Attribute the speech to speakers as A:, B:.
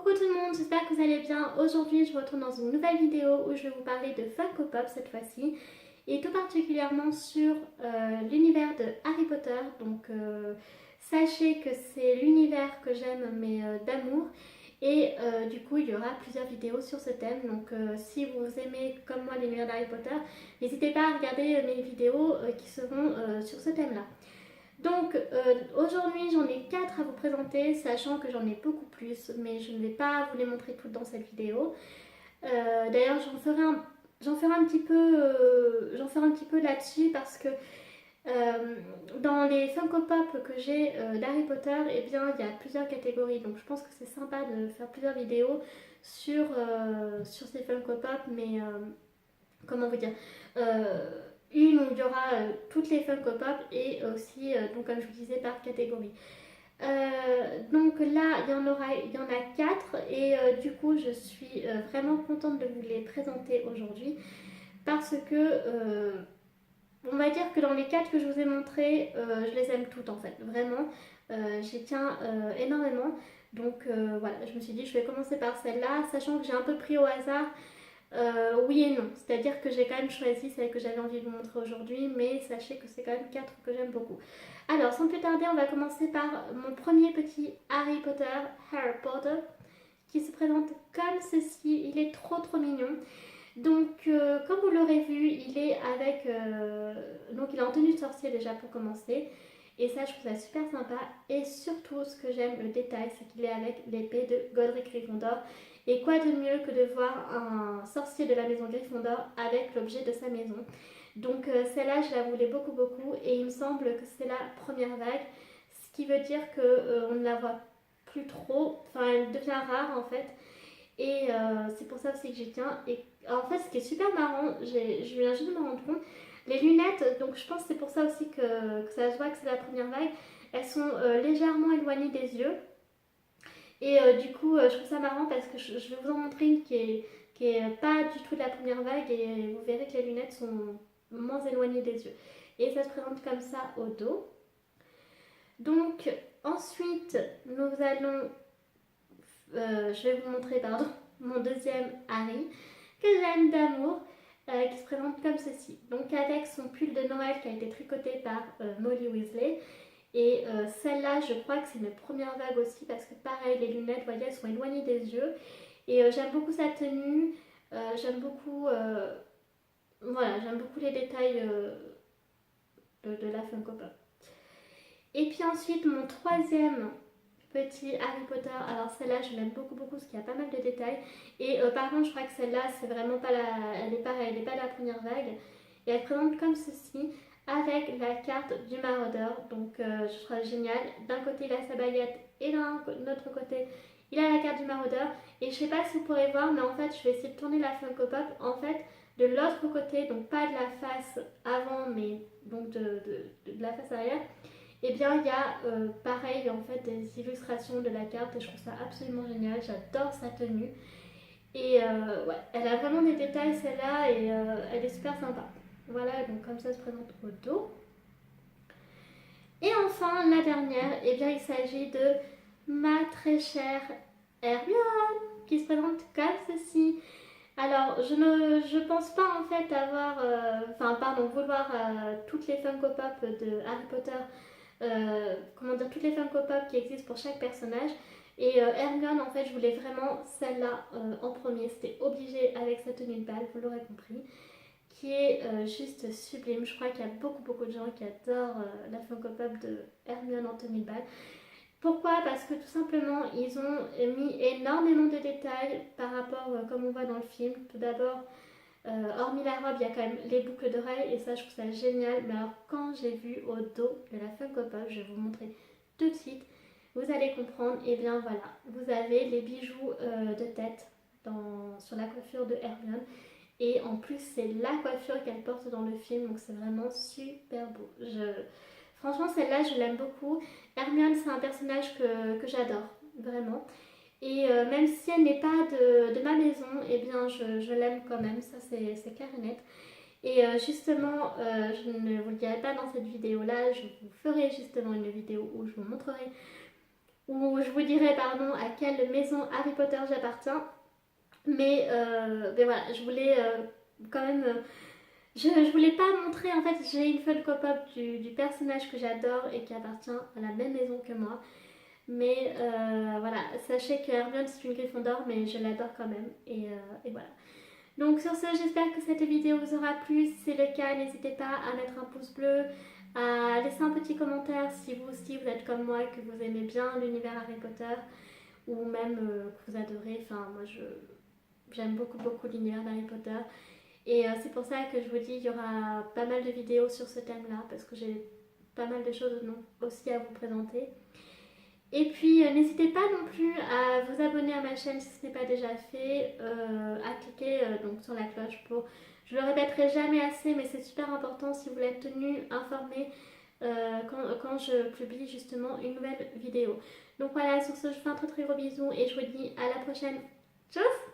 A: Coucou tout le monde, j'espère que vous allez bien. Aujourd'hui je vous retrouve dans une nouvelle vidéo où je vais vous parler de Funko Pop cette fois-ci et tout particulièrement sur l'univers de Harry Potter. Donc sachez que c'est l'univers que j'aime mais d'amour et du coup il y aura plusieurs vidéos sur ce thème. Donc si vous aimez comme moi l'univers d'Harry Potter, n'hésitez pas à regarder mes vidéos qui seront sur ce thème-là. Donc aujourd'hui j'en ai 4 à vous présenter, sachant que j'en ai beaucoup plus, mais je ne vais pas vous les montrer toutes dans cette vidéo. D'ailleurs j'en ferai un petit peu, un petit peu là-dessus parce que dans les Funko Pop que j'ai d'Harry Potter, eh bien il y a plusieurs catégories, donc je pense que c'est sympa de faire plusieurs vidéos sur ces Funko Pop, mais comment vous dire, une où il y aura toutes les Funko Pop et aussi, donc comme je vous disais, par catégorie. Donc là, il y en a 4 et du coup, je suis vraiment contente de vous les présenter aujourd'hui parce que on va dire que dans les 4 que je vous ai montrés, je les aime toutes en fait, vraiment. J'y tiens énormément. Donc voilà, je me suis dit je vais commencer par celle-là, sachant que j'ai un peu pris au hasard. Oui et non, c'est-à-dire que j'ai quand même choisi celle que j'avais envie de vous montrer aujourd'hui, mais sachez que c'est quand même 4 que j'aime beaucoup. Alors sans plus tarder, on va commencer par mon premier petit Harry Potter, qui se présente comme ceci. Il est trop mignon. Donc comme vous l'aurez vu, il est avec, donc il est en tenue de sorcier déjà pour commencer. Et ça, je trouve ça super sympa. Et surtout, ce que j'aime, le détail, c'est qu'il est avec l'épée de Godric Gryffondor. Et quoi de mieux que de voir un sorcier de la maison Gryffondor avec l'objet de sa maison. Donc celle-là, je la voulais beaucoup. Et il me semble que c'est la première vague. Ce qui veut dire qu'on ne la voit plus trop. Enfin, elle devient rare en fait. Et c'est pour ça aussi que j'y tiens. Et en fait, ce qui est super marrant, je viens juste de me rendre compte, les lunettes, donc je pense que c'est pour ça aussi que ça se voit que c'est la première vague, elles sont légèrement éloignées des yeux. Et du coup, je trouve ça marrant parce que je vais vous en montrer une qui est pas du tout de la première vague et vous verrez que les lunettes sont moins éloignées des yeux. Et ça se présente comme ça au dos. Donc ensuite, nous allons, je vais vous montrer, pardon, mon deuxième Harry que j'aime d'amour. Qui se présente comme ceci. Donc avec son pull de Noël qui a été tricoté par Molly Weasley. Et celle-là, je crois que c'est une première vague aussi parce que pareil, les lunettes, vous voyez, elles sont éloignées des yeux. Et j'aime beaucoup sa tenue. J'aime beaucoup, voilà, j'aime beaucoup les détails de la Funko Pop. Et puis ensuite, mon troisième petit Harry Potter. Alors celle-là, je l'aime beaucoup parce qu'il y a pas mal de détails. Et par contre, je crois que celle-là, c'est vraiment pas elle est pas la première vague. Et elle présente comme ceci, avec la carte du maraudeur. Donc je trouve génial. D'un côté, il a sa baguette et d'un autre côté, il a la carte du maraudeur. Et je sais pas si vous pourrez voir, mais en fait, je vais essayer de tourner la Funko Pop. En fait, de l'autre côté, donc pas de la face avant, mais donc de la face arrière, et bien il y a pareil en fait des illustrations de la carte et je trouve ça absolument génial, j'adore sa tenue. Et ouais, elle a vraiment des détails celle-là et elle est super sympa. Voilà, donc comme ça se présente au dos. Et enfin la dernière, et bien il s'agit de ma très chère Hermione qui se présente comme ceci. Alors, je pense pas en fait avoir, vouloir toutes les Funko Pop de Harry Potter, comment dire, toutes les Funko Pop qui existent pour chaque personnage. Et Hermione, en fait, je voulais vraiment celle-là en premier. C'était obligé avec sa tenue de bal, vous l'aurez compris, qui est juste sublime. Je crois qu'il y a beaucoup de gens qui adorent la Funko Pop de Hermione en tenue de bal. Pourquoi? Parce que tout simplement, ils ont mis énormément de détails par rapport, comme on voit dans le film. Tout d'abord, hormis la robe, il y a quand même les boucles d'oreilles et ça, je trouve ça génial. Mais alors, quand j'ai vu au dos de la Funko Pop, je vais vous montrer tout de suite, vous allez comprendre. Et bien voilà, vous avez les bijoux de tête sur la coiffure de Hermione. Et en plus, c'est la coiffure qu'elle porte dans le film, donc c'est vraiment super beau. Franchement, celle-là, je l'aime beaucoup. Hermione, c'est un personnage que j'adore, vraiment. Et même si elle n'est pas de ma maison, eh bien, je l'aime quand même, ça c'est clair et net. Et justement, je ne vous le dirai pas dans cette vidéo-là, je vous ferai justement une vidéo où je vous montrerai où je vous dirai pardon à quelle maison Harry Potter j'appartiens. Mais voilà, je voulais quand même je voulais pas montrer, en fait, j'ai une Funko Pop du personnage que j'adore et qui appartient à la même maison que moi. Mais voilà, sachez que Hermione c'est une Gryffondor, mais je l'adore quand même. Et voilà. Donc sur ce, j'espère que cette vidéo vous aura plu. Si c'est le cas, n'hésitez pas à mettre un pouce bleu, à laisser un petit commentaire si vous aussi vous êtes comme moi, que vous aimez bien l'univers Harry Potter, ou même que vous adorez. Enfin, moi j'aime beaucoup l'univers d'Harry Potter. Et c'est pour ça que je vous dis, il y aura pas mal de vidéos sur ce thème-là, parce que j'ai pas mal de choses aussi à vous présenter. Et puis n'hésitez pas non plus à vous abonner à ma chaîne si ce n'est pas déjà fait, à cliquer donc sur la cloche pour... Je le répéterai jamais assez, mais c'est super important si vous voulez être tenu informé quand je publie justement une nouvelle vidéo. Donc voilà, sur ce, je vous fais un très gros bisou et je vous dis à la prochaine. Tchuss!